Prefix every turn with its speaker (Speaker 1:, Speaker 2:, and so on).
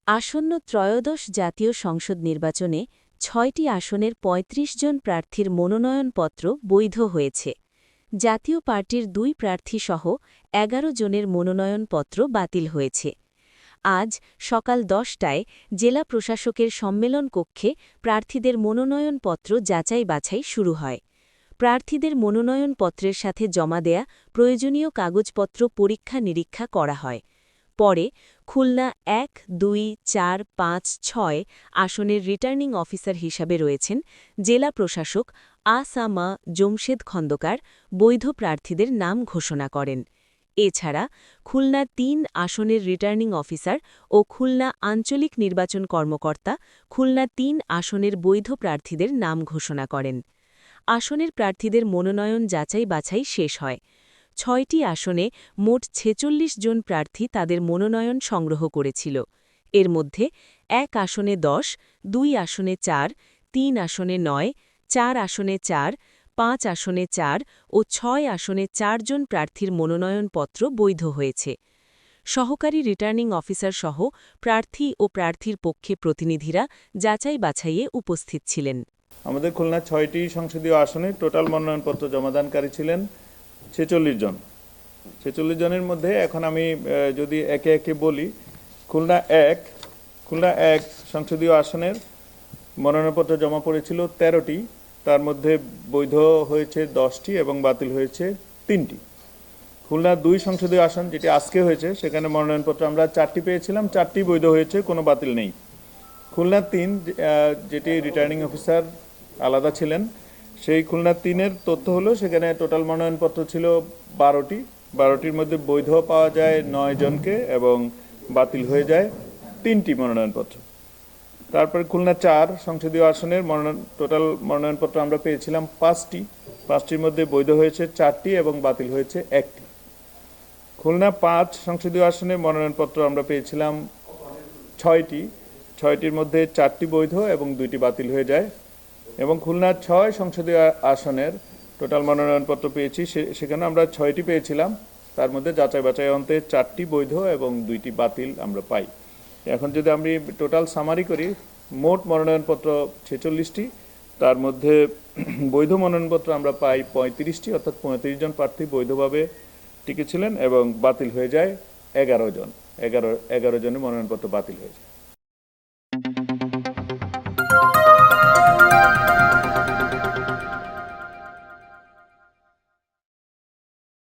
Speaker 1: আসন্ন ত্রয়োদশ জাতীয় সংসদ নির্বাচনে ৬টি আসনের ৩৫ জন প্রার্থীর মনোনয়নপত্র বৈধ হয়েছে। জাতীয় পার্টির ২ প্রার্থীসহ ১১ জনের মনোনয়নপত্র বাতিল হয়েছে। আজ সকাল ১০টায় জেলা প্রশাসকের সম্মেলন কক্ষে প্রার্থীদের মনোনয়নপত্র যাচাই-বাছাই শুরু হয়। প্রার্থীদের মনোনয়নপত্রের সাথে জমা দেয়া প্রয়োজনীয় কাগজপত্র পরীক্ষা-নিরীক্ষা করা হয়। পরে খুলনা ১, ২, ৪, ৫, ৬ আসনের রিটার্নিং অফিসার হিসাবে রয়েছেন জেলা প্রশাসক আ.সা.মা জমশেদ খন্দকার বৈধ প্রার্থীদের নাম ঘোষণা করেন। এছাড়া খুলনা ৩ আসনের রিটার্নিং অফিসার ও খুলনা আঞ্চলিক নির্বাচন কর্মকর্তা খুলনা ৩ আসনের বৈধ প্রার্থীদের নাম ঘোষণা করেন। আসনের প্রার্থীদের মনোনয়ন যাচাই-বাছাই শেষ হয়। ৬টি আসনে মোট ৪৬ জন প্রার্থী তাদের মনোনয়ন সংগ্রহ করেছিল। এর মধ্যে ১ আসনে ১০, ২ আসনে ৪, ৩ আসনে ৯, ৪ আসনে ৪, ৫ আসনে ৪ ও ৬ আসনে ৪ জন প্রার্থীর মনোনয়নপত্র বৈধ হয়েছে। সহকারী রিটার্নিং অফিসার সহ প্রার্থী ও প্রার্থীর পক্ষে প্রতিনিধিরা যাচাই-বাছাইয়ে উপস্থিত ছিলেন।
Speaker 2: আমাদের খুলনা ৬টি সংসদীয় আসনে টোটাল মনোনয়নপত্র জমাদানকারী ছিলেন ৪৬ জন। ৪৬ জনের মধ্যে এখন আমি যদি একে একে বলি, খুলনা ১ সংসদীয় আসনের মনোনয়নপত্র জমা পড়েছিল ১৩টি, তার মধ্যে বৈধ হয়েছে 10টি এবং বাতিল হয়েছে 3টি। খুলনা ২ সংসদীয় আসন যেটি আজকে হয়েছে, সেখানে মনোনয়নপত্র আমরা 4টি পেয়েছিলাম, 4টি বৈধ হয়েছে, কোনো বাতিল নেই। খুলনা ৩ যেটি রিটার্নিং অফিসার আলাদা ছিলেন, সেই খুলনা ৩-এর তথ্য হলো সেখানে টোটাল মনোনয়নপত্র ছিল ১২টির মধ্যে বৈধ পাওয়া যায় ৯ জনকে এবং বাতিল হয়ে যায় 3টি মনোনয়নপত্র। তারপরে খুলনা ৪ সংসদীয় আসনের টোটাল মনোনয়নপত্র আমরা পেয়েছিলাম ৫টির মধ্যে বৈধ হয়েছে 4টি এবং বাতিল হয়েছে 1টি। খুলনা ৫ সংসদীয় আসনে মনোনয়নপত্র আমরা পেয়েছিলাম ৬টির মধ্যে 4টি বৈধ এবং 2টি বাতিল হয়ে যায়। এবং খুলনা ৬ সংসদীয় আসনের টোটাল মনোনয়নপত্র পেয়েছি, সেখানে আমরা 6টি পেয়েছিলাম, তার মধ্যে যাচাই বাছাই অন্তে 4টি বৈধ এবং 2টি বাতিল আমরা পাই। এখন যদি আমি টোটাল সামারি করি, মোট মনোনয়নপত্র ৪৬টি, তার মধ্যে বৈধ মনোনয়নপত্র আমরা পাই ৩৫টি, অর্থাৎ ৩৫ জন প্রার্থী বৈধভাবে টিকেছিলেন এবং বাতিল হয়ে যায় 11 জন। 11 জনের মনোনয়নপত্র বাতিল হয়ে যায়।